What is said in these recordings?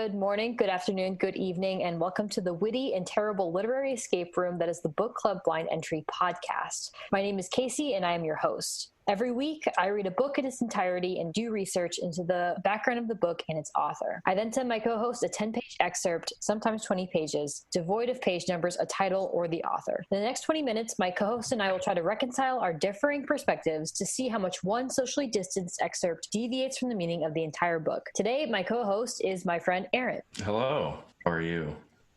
Good morning, good afternoon, good evening, and welcome to the witty and terrible literary escape room that is the Book Club Blind Entry podcast. My name is Casey, and I am your host. Every week, I read a book in its entirety and do research into the background of the book and its author. I then send my co-host a 10-page excerpt, sometimes 20 pages, devoid of page numbers, a title, or the author. In the next 20 minutes, my co-host and I will try to reconcile our differing perspectives to see how much one socially distanced excerpt deviates from the meaning of the entire book. Today, my co-host is my friend Aaron. Hello, how are you?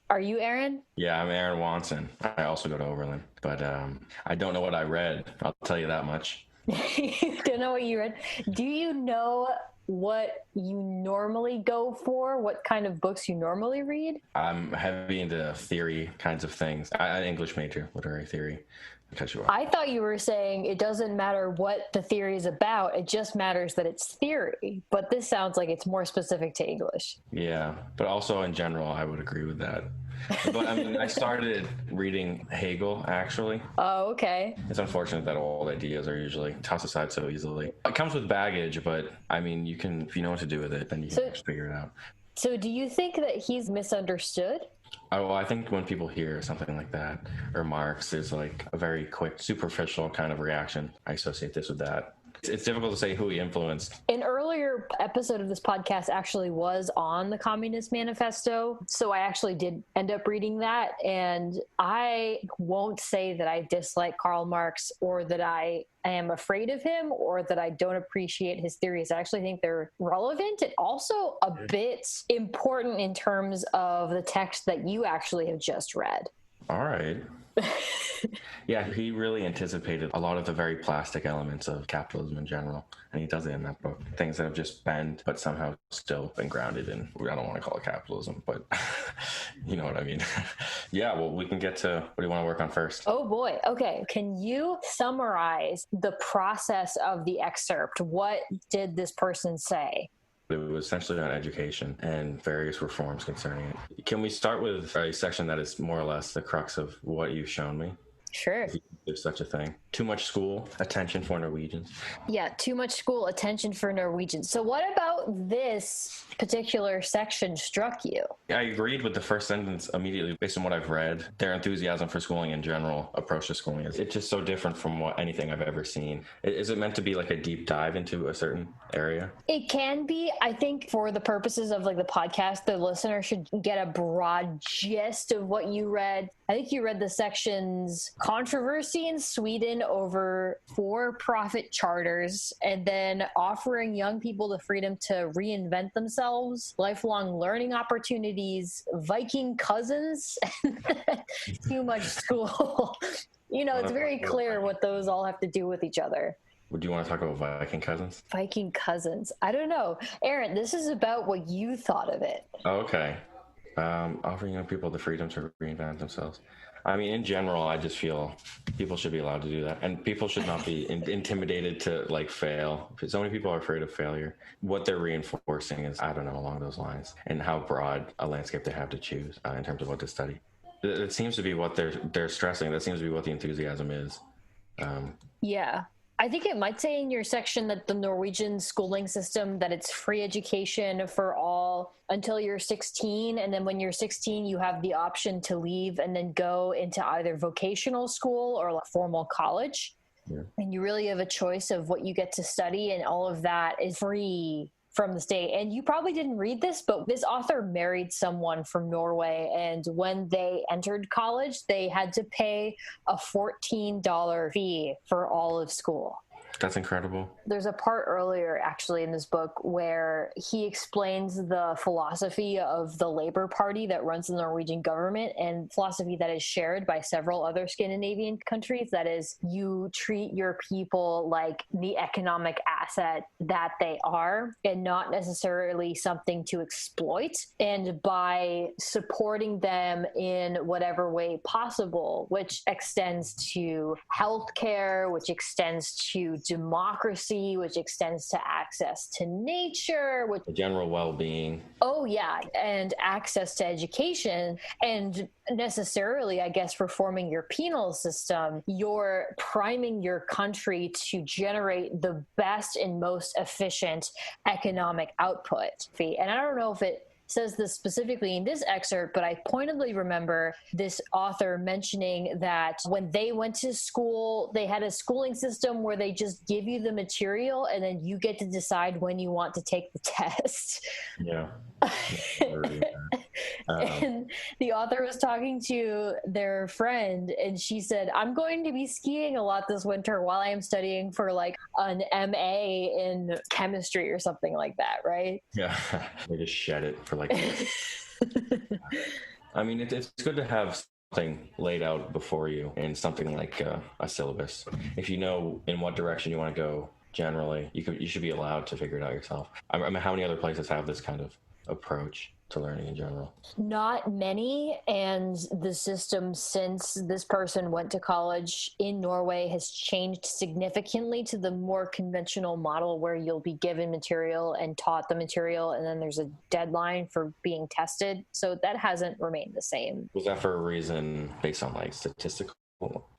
Are you Aaron? Yeah, I'm Aaron Watson. I also go to Oberlin, but I don't know what I read. I'll tell you that much. You don't know what you read? Do you know what you normally go for? What kind of books you normally read? I'm heavy into theory kinds of things. I'm an English major, literary theory. I'll cut you off. I thought you were saying it doesn't matter what the theory is about. It just matters that it's theory. But this sounds like it's more specific to English. Yeah, but also in general, I would agree with that. But I mean, I started reading Hegel, actually. Oh, okay. It's unfortunate that old ideas are usually tossed aside so easily. It comes with baggage, but I mean, you can, if you know what to do with it, then you can just figure it out. So do you think that he's misunderstood? Well, I think when people hear something like that, or Marx, there's like a very quick, superficial kind of reaction. I associate this with that. It's difficult to say who he influenced. An earlier episode of this podcast actually was on the Communist Manifesto, so I actually did end up reading that, and I won't say that I dislike Karl Marx or that I am afraid of him or that I don't appreciate his theories. I actually think they're relevant and also a bit important in terms of the text that you actually have just read. All right. Yeah, he really anticipated a lot of the very plastic elements of capitalism in general, and he does it in that book. Things that have just bent, but somehow still been grounded in, I don't want to call it capitalism, but you know what I mean. Yeah, well, we can get to, what do you want to work on first? Oh boy, okay. Can you summarize the process of the excerpt? What did this person say? It was essentially on education and various reforms concerning it. Can we start with a section that is more or less the crux of what you've shown me? Sure. There's such a thing. Too much school attention for Norwegians. Yeah, too much school attention for Norwegians. So what about this particular section struck you? I agreed with the first sentence immediately based on what I've read. Their enthusiasm for schooling in general, approach to schooling, it's just so different from anything I've ever seen. Is it meant to be like a deep dive into a certain area? It can be. I think for the purposes of like the podcast, the listener should get a broad gist of what you read. I think you read the sections controversy in Sweden over for-profit charters, and then offering young people the freedom to reinvent themselves, lifelong learning opportunities, Viking cousins, too much school. You know, it's very clear what those all have to do with each other. Do you want to talk about Viking cousins? Viking cousins. I don't know. Aaron, this is about what you thought of it. Oh, okay. Offering young people the freedom to reinvent themselves. I mean, in general, I just feel people should be allowed to do that. And people should not be intimidated to, like, fail. So many people are afraid of failure. What they're reinforcing is, I don't know, along those lines. And how broad a landscape they have to choose in terms of what to study. It seems to be what they're stressing. That seems to be what the enthusiasm is. Yeah. I think it might say in your section that the Norwegian schooling system, that it's free education for all until you're 16. And then when you're 16, you have the option to leave and then go into either vocational school or like formal college. Yeah. And you really have a choice of what you get to study, and all of that is free from the state. And you probably didn't read this, but this author married someone from Norway, and when they entered college, they had to pay a $14 fee for all of school. That's incredible. There's a part earlier actually in this book where he explains the philosophy of the Labour Party that runs the Norwegian government, and philosophy that is shared by several other Scandinavian countries. That is, you treat your people like the economic asset that they are and not necessarily something to exploit. And by supporting them in whatever way possible, which extends to healthcare, which extends to democracy, which extends to access to nature, which general well-being. Oh yeah, and access to education, and necessarily, I guess, reforming your penal system, you're priming your country to generate the best and most efficient economic output. And I don't know if it says this specifically in this excerpt, but I pointedly remember this author mentioning that when they went to school, they had a schooling system where they just give you the material and then you get to decide when you want to take the test. Yeah. And the author was talking to their friend and she said, I'm going to be skiing a lot this winter while I am studying for like an MA in chemistry or something like that, right? Yeah. They just shed it for like I mean, it's good to have something laid out before you in something like a syllabus. If you know in what direction you want to go generally, you should be allowed to figure it out yourself. I mean, how many other places have this kind of approach to learning in general? Not many, and the system since this person went to college in Norway has changed significantly to the more conventional model where you'll be given material and taught the material, and then there's a deadline for being tested. So that hasn't remained the same. Was that for a reason based on like statistical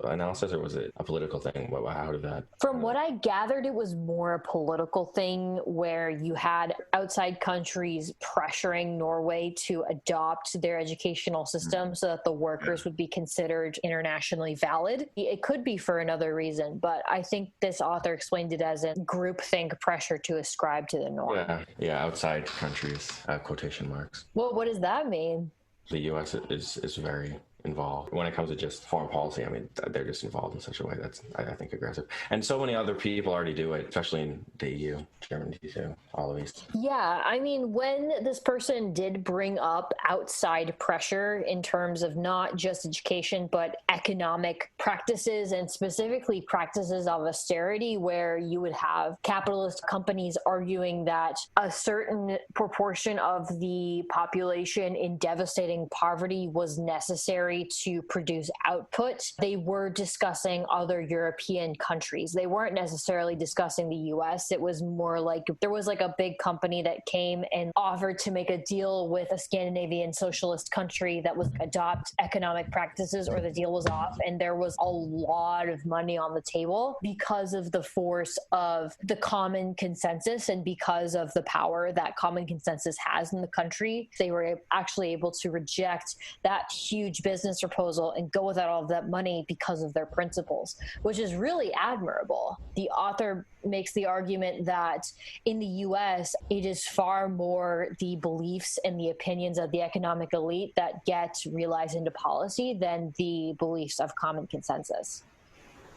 analysis, or was it a political thing? How did that? From what I gathered, it was more a political thing where you had outside countries pressuring Norway to adopt their educational system so that the workers would be considered internationally valid. It could be for another reason, but I think this author explained it as a groupthink pressure to ascribe to the norm. Yeah, outside countries, quotation marks. Well, what does that mean? The U.S. is very involved when it comes to just foreign policy. I mean, they're just involved in such a way that's, I think, aggressive. And so many other people already do it, especially in the EU, Germany too, all of these. Yeah, I mean, when this person did bring up outside pressure in terms of not just education, but economic practices and specifically practices of austerity, where you would have capitalist companies arguing that a certain proportion of the population in devastating poverty was necessary to produce output, they were discussing other European countries. They weren't necessarily discussing the US. It was more like there was like a big company that came and offered to make a deal with a Scandinavian socialist country that was adopt economic practices, or the deal was off. And there was a lot of money on the table because of the force of the common consensus and because of the power that common consensus has in the country. They were actually able to reject that huge business proposal and go without all of that money because of their principles, which is really admirable. The author makes the argument that in the US, it is far more the beliefs and the opinions of the economic elite that get realized into policy than the beliefs of common consensus.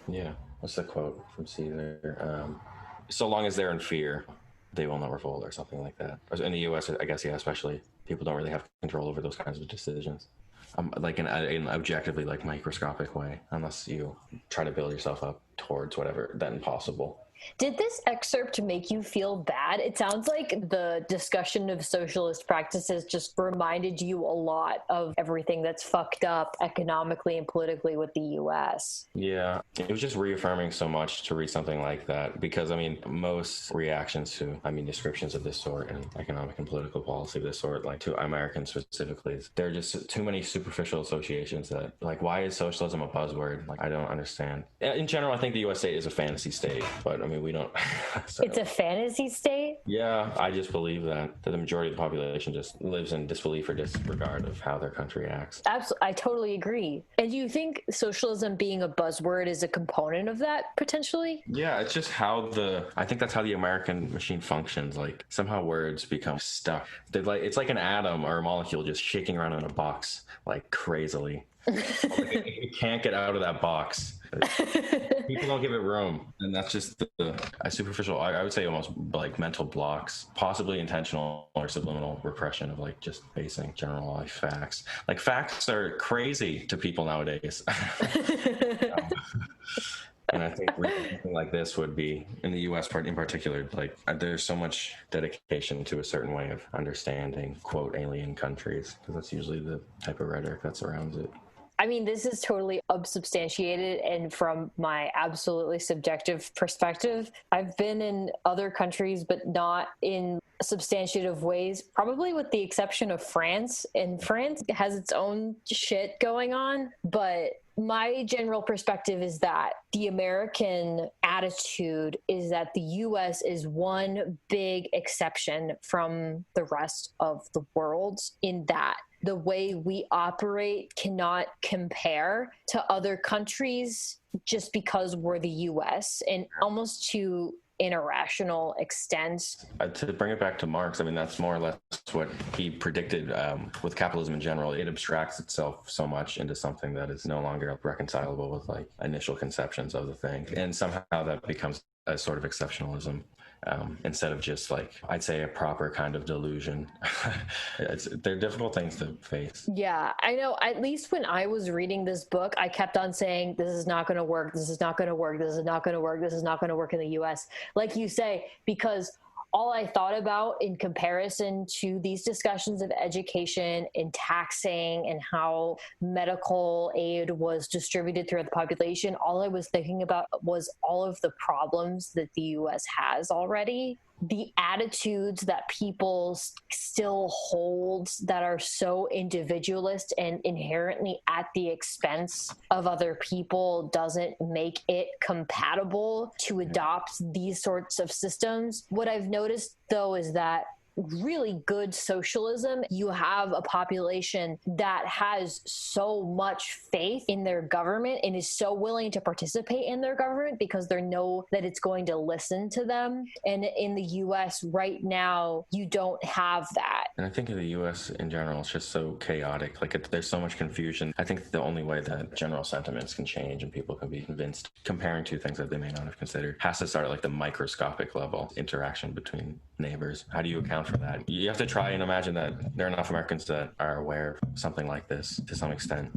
Yeah. What's the quote from Caesar? So long as they're in fear, they will not revolt, or something like that. In the US, I guess, yeah, especially, people don't really have control over those kinds of decisions. Like in an objectively, like, microscopic way, unless you try to build yourself up towards whatever then possible. Did this excerpt make you feel bad? It sounds like the discussion of socialist practices just reminded you a lot of everything that's fucked up economically and politically with the US. Yeah, it was just reaffirming so much to read something like that, because, I mean, most reactions to, descriptions of this sort and economic and political policy of this sort, like to Americans specifically, there are just too many superficial associations that, like, why is socialism a buzzword? Like, I don't understand. In general, I think the USA is a fantasy state, but we don't. So, it's a fantasy state? Yeah, I just believe that the majority of the population just lives in disbelief or disregard of how their country acts. Absolutely, I totally agree. And do you think socialism being a buzzword is a component of that, potentially? Yeah, it's just I think that's how the American machine functions. Like, somehow words become stuck. It's like an atom or a molecule just shaking around in a box, like, crazily. It can't get out of that box. People don't give it room, and that's just a superficial, I would say, almost like mental blocks, possibly intentional or subliminal repression of, like, just basic general life facts. Like, facts are crazy to people nowadays. And I think something like this would be, in the U.S. part in particular, like, there's so much dedication to a certain way of understanding, quote, alien countries, because that's usually the type of rhetoric that surrounds it. This is totally unsubstantiated, and from my absolutely subjective perspective, I've been in other countries, but not in substantiative ways, probably with the exception of France. And France has its own shit going on, but My general perspective is that the American attitude is that the US is one big exception from the rest of the world, in that the way we operate cannot compare to other countries just because we're the US, and almost to an irrational extent. To bring it back to Marx, I mean, that's more or less what he predicted with capitalism in general. It abstracts itself so much into something that is no longer reconcilable with like initial conceptions of the thing. And somehow that becomes a sort of exceptionalism. Instead of just like, I'd say, a proper kind of delusion. They're difficult things to face. Yeah, I know. At least when I was reading this book, I kept on saying, this is not going to work. This is not going to work. This is not going to work. This is not going to work in the US. Like you say, because all I thought about in comparison to these discussions of education and taxing and how medical aid was distributed throughout the population, all I was thinking about was all of the problems that the US has already. The attitudes that people still hold that are so individualist and inherently at the expense of other people doesn't make it compatible to adopt these sorts of systems. What I've noticed, though, is that really good socialism, you have a population that has so much faith in their government and is so willing to participate in their government because they know that it's going to listen to them. And in the US right now, you don't have that. And I think in the US in general, it's just so chaotic. Like there's so much confusion. I think the only way that general sentiments can change and people can be convinced, comparing two things that they may not have considered, has to start at like the microscopic level interaction between neighbors. How do you account for that? You have to try and imagine that there are enough Americans that are aware of something like this to some extent.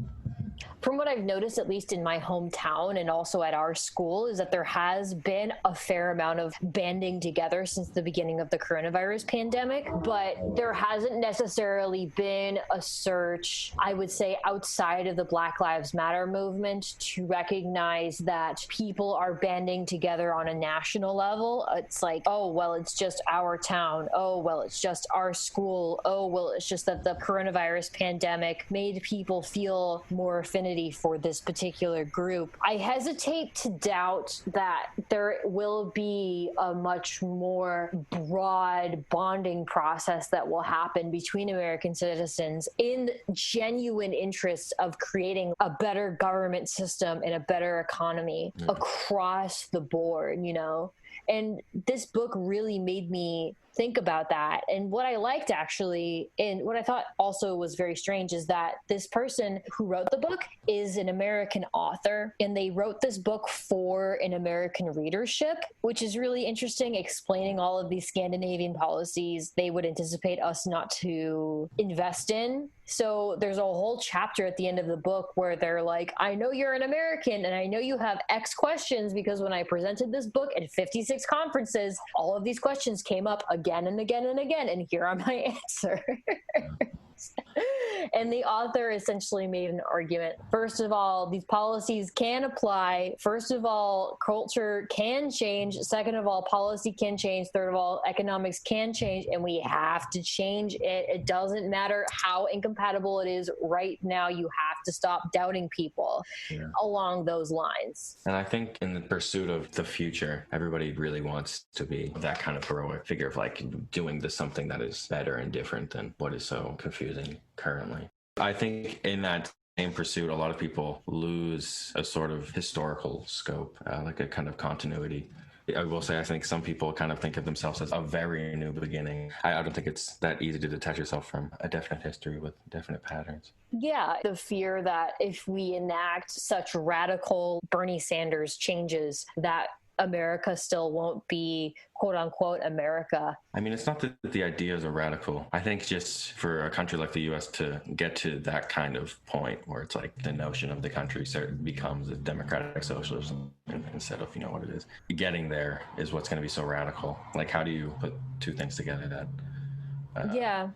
From what I've noticed, at least in my hometown and also at our school, is that there has been a fair amount of banding together since the beginning of the coronavirus pandemic, but there hasn't necessarily been a search, I would say, outside of the Black Lives Matter movement to recognize that people are banding together on a national level. It's like, oh, well, it's just our town. Oh, well, it's just our school. Oh, well, it's just that the coronavirus pandemic made people feel more affinity for this particular group. I hesitate to doubt that there will be a much more broad bonding process that will happen between American citizens in genuine interest of creating a better government system and a better economy across the board, you know? And this book really made me think about that. And what I liked, actually, and what I thought also was very strange, is that this person who wrote the book is an American author, and they wrote this book for an American readership, which is really interesting, explaining all of these Scandinavian policies they would anticipate us not to invest in. So there's a whole chapter at the end of the book where they're like, I know you're an American and I know you have X questions, because when I presented this book at 56 conferences, all of these questions came up again and again and again, and here are my answers. And the author essentially made an argument. First of all, these policies can apply. First of all, culture can change. Second of all, policy can change. Third of all, economics can change, and we have to change it. It doesn't matter how incompatible it is right now. You have to stop doubting people along those lines. And I think in the pursuit of the future, everybody really wants to be that kind of heroic figure of like doing something that is better and different than what is so confusing currently. I think in that same pursuit, a lot of people lose a sort of historical scope, like a kind of continuity. I will say, I think some people kind of think of themselves as a very new beginning. I don't think it's that easy to detach yourself from a definite history with definite patterns. Yeah, the fear that if we enact such radical Bernie Sanders changes, that America still won't be quote unquote America. I mean, it's not that the ideas are radical. I think just for a country like the US to get to that kind of point where it's like the notion of the country becomes a democratic socialism instead of, what it is. Getting there is what's going to be so radical. Like, how do you put two things together that... Yeah.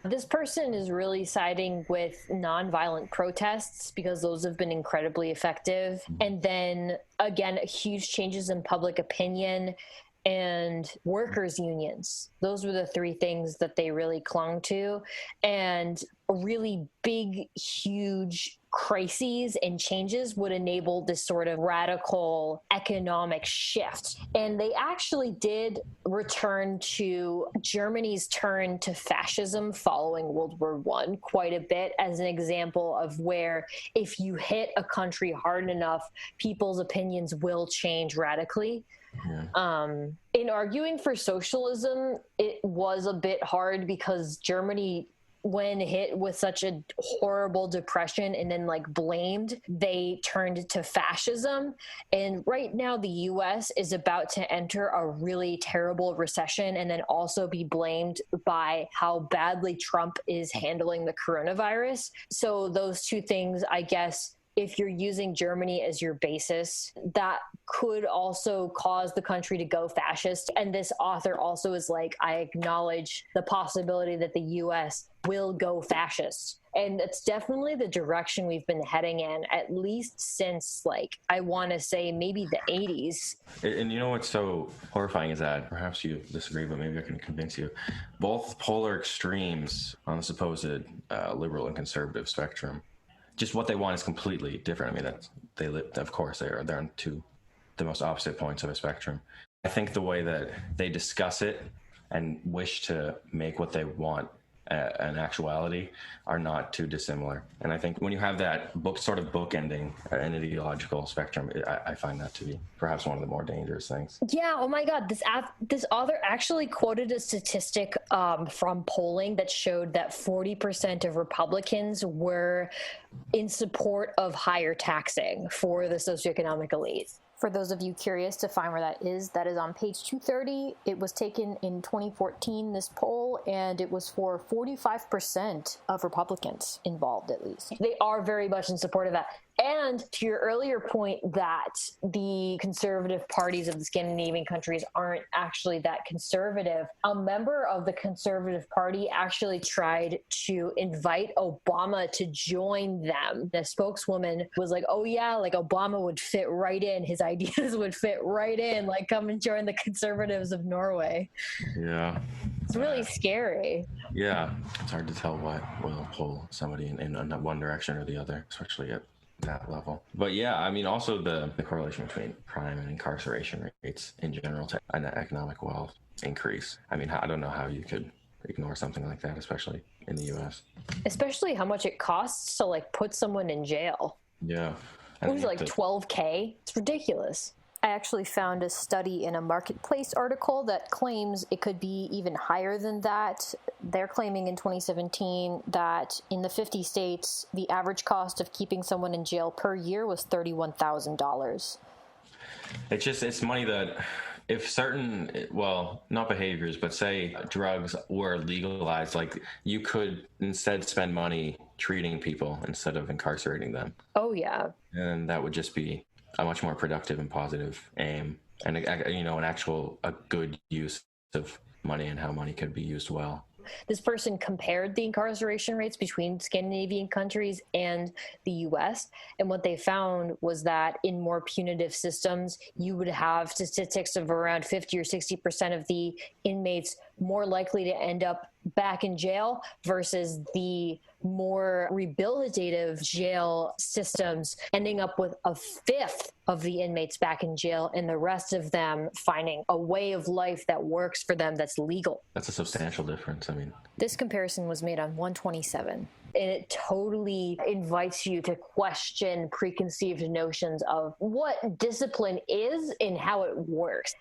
This person is really siding with nonviolent protests because those have been incredibly effective. And then, again, huge changes in public opinion and workers' unions. Those were the three things that they really clung to. And really big, huge crises and changes would enable this sort of radical economic shift. And they actually did return to Germany's turn to fascism following World War I quite a bit as an example of where if you hit a country hard enough, people's opinions will change radically. Yeah. In arguing for socialism, it was a bit hard because Germany, when hit with such a horrible depression and then like blamed, they turned to fascism. And right now the US is about to enter a really terrible recession and then also be blamed by how badly Trump is handling the coronavirus. So those two things, I guess, if you're using Germany as your basis, that could also cause the country to go fascist. And this author also is like, I acknowledge the possibility that the US will go fascist. And it's definitely the direction we've been heading in, at least since, like, I want to say maybe the 80s. And you know what's so horrifying is that, perhaps you disagree, but maybe I can convince you, both polar extremes on the supposed liberal and conservative spectrum, just what they want is completely different. I mean, of course, they're on the most opposite points of a spectrum. I think the way that they discuss it and wish to make what they want an actuality are not too dissimilar. And I think when you have that sort of bookending an ideological spectrum, I find that to be perhaps one of the more dangerous things. Yeah. Oh my God. This author actually quoted a statistic from polling that showed that 40% of Republicans were in support of higher taxing for the socioeconomic elite. For those of you curious to find where that is on page 230. It was taken in 2014, this poll, and it was for 45% of Republicans involved, at least. They are very much in support of that. And to your earlier point that the conservative parties of the Scandinavian countries aren't actually that conservative, a member of the Conservative Party actually tried to invite Obama to join them. The spokeswoman was like, oh yeah, like Obama would fit right in. His ideas would fit right in. Like, come and join the conservatives of Norway. Yeah. It's really scary. Yeah. It's hard to tell what will pull somebody in one direction or the other, especially at that level. But yeah, I mean, also the correlation between crime and incarceration rates in general to an economic wealth increase. I mean, I don't know how you could ignore something like that, especially in the US. Especially how much it costs to like put someone in jail. Yeah. What was it, like $12,000? It's ridiculous. I actually found a study in a Marketplace article that claims it could be even higher than that. They're claiming in 2017 that in the 50 states, the average cost of keeping someone in jail per year was $31,000. It's money that if certain, well, not behaviors, but say drugs were legalized, like you could instead spend money treating people instead of incarcerating them. Oh, yeah. And that would just be a much more productive and positive aim, and a good use of money and how money could be used well. This person compared the incarceration rates between Scandinavian countries and the US, and what they found was that in more punitive systems, you would have statistics of around 50 or 60% of the inmates more likely to end up back in jail versus the more rehabilitative jail systems ending up with a fifth of the inmates back in jail and the rest of them finding a way of life that works for them that's legal. That's a substantial difference. I mean, this comparison was made on 127. And it totally invites you to question preconceived notions of what discipline is and how it works.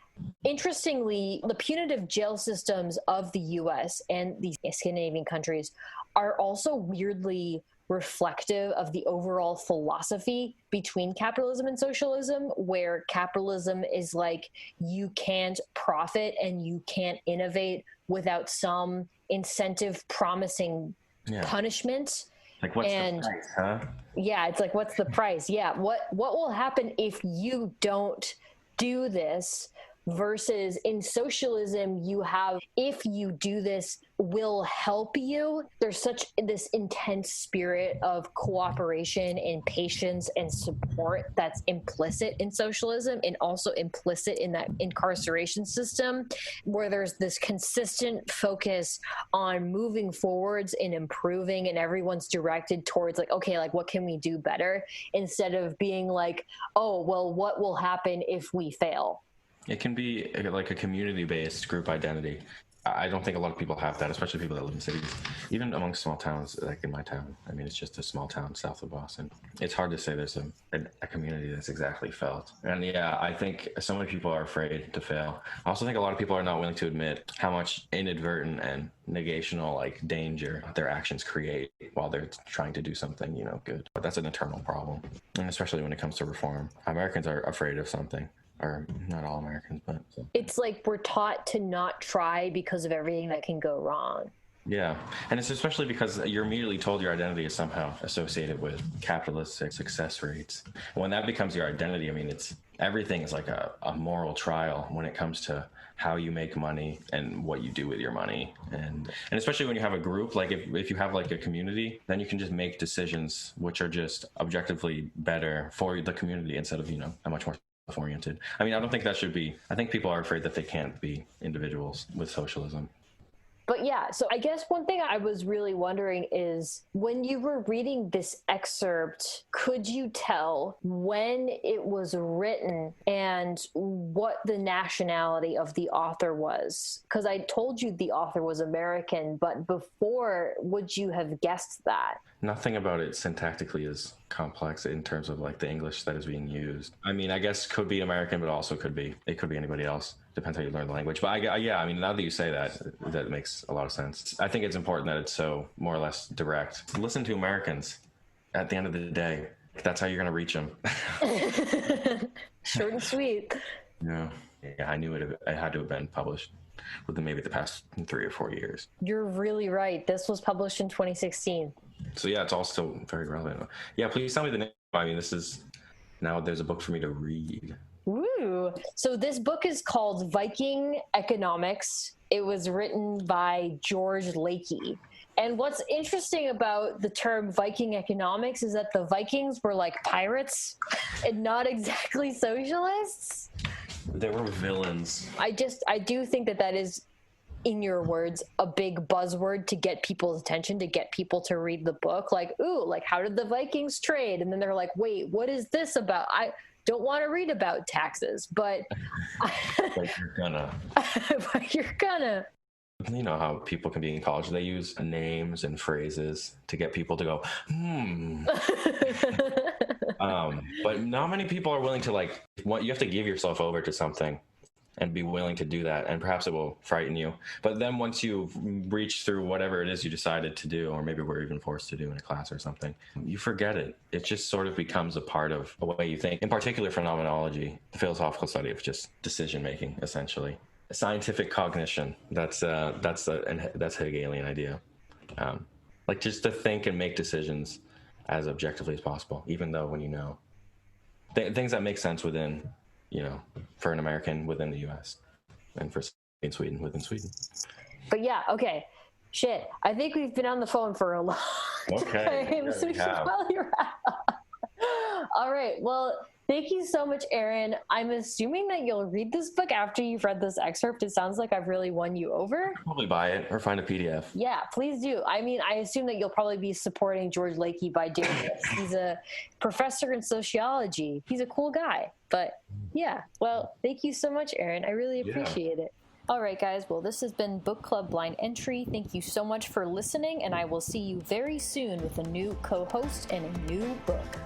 Interestingly, the punitive jail systems of the US and the Scandinavian countries are also weirdly reflective of the overall philosophy between capitalism and socialism, where capitalism is like you can't profit and you can't innovate without some incentive promising punishment. Like, what's the price, huh? Yeah, it's like, what's the price? Yeah, what will happen if you don't do this? Versus in socialism, you have, if you do this, will help you. There's such this intense spirit of cooperation and patience and support that's implicit in socialism, and also implicit in that incarceration system, where there's this consistent focus on moving forwards and improving, and everyone's directed towards like, okay, like what can we do better, instead of being like, oh, well, what will happen if we fail? It can be like a community-based group identity. I don't think a lot of people have that, especially people that live in cities. Even among small towns, like in my town, I mean, it's just a small town south of Boston. It's hard to say there's a community that's exactly felt. And yeah, I think so many people are afraid to fail. I also think a lot of people are not willing to admit how much inadvertent and negational like danger their actions create while they're trying to do something, good. But that's an internal problem. And especially when it comes to reform, Americans are afraid of something. Or not all Americans, but it's like we're taught to not try because of everything that can go wrong. Yeah, and it's especially because you're immediately told your identity is somehow associated with capitalistic success rates. When that becomes your identity, I mean, everything is like a moral trial when it comes to how you make money and what you do with your money. And especially when you have a group, like if you have like a community, then you can just make decisions which are just objectively better for the community instead of, a much more oriented. I mean, I don't think that should be. I think people are afraid that they can't be individuals with socialism. But yeah, so I guess one thing I was really wondering is when you were reading this excerpt, could you tell when it was written and what the nationality of the author was? Because I told you the author was American, but before, would you have guessed that? Nothing about it syntactically is complex in terms of like the English that is being used. I mean, I guess could be American, but also could be anybody else. Depends how you learn the language. But I mean, now that you say that, that makes a lot of sense. I think it's important that it's so more or less direct. Listen to Americans at the end of the day. That's how you're going to reach them. Short and sweet. Yeah, I knew it had to have been published within maybe the past 3 or 4 years. You're really right. This was published in 2016. So yeah, it's all still very relevant. Yeah, please tell me the name. I mean, now there's a book for me to read. Ooh. So this book is called Viking Economics. It was written by George Lakey. And what's interesting about the term Viking economics is that the Vikings were like pirates and not exactly socialists. They were villains. I do think that is, in your words, a big buzzword to get people's attention, to get people to read the book. Like, ooh, like how did the Vikings trade? And then they're like, wait, what is this about? I don't want to read about taxes, but but you're gonna. But you're gonna. You know how people can be in college. They use names and phrases to get people to go, but not many people are willing to you have to give yourself over to something and be willing to do that. And perhaps it will frighten you. But then once you've reached through whatever it is you decided to do, or maybe we're even forced to do in a class or something, you forget it. It just sort of becomes a part of the way you think. In particular, phenomenology, the philosophical study of just decision-making, essentially. Scientific cognition, that's a Hegelian idea. Like just to think and make decisions as objectively as possible, even though when things that make sense within, for an American within the U.S. and for in Sweden within Sweden. But yeah, okay. Shit, I think we've been on the phone for a long time, so we should probably wrap up. All right, well, thank you so much, Aaron. I'm assuming that you'll read this book after you've read this excerpt. It sounds like I've really won you over. Probably buy it or find a PDF. Yeah, please do. I mean, I assume that you'll probably be supporting George Lakey by doing this. He's a professor in sociology. He's a cool guy. But yeah, well, thank you so much, Aaron. I really appreciate it. All right, guys. Well, this has been Book Club Blind Entry. Thank you so much for listening, and I will see you very soon with a new co-host and a new book.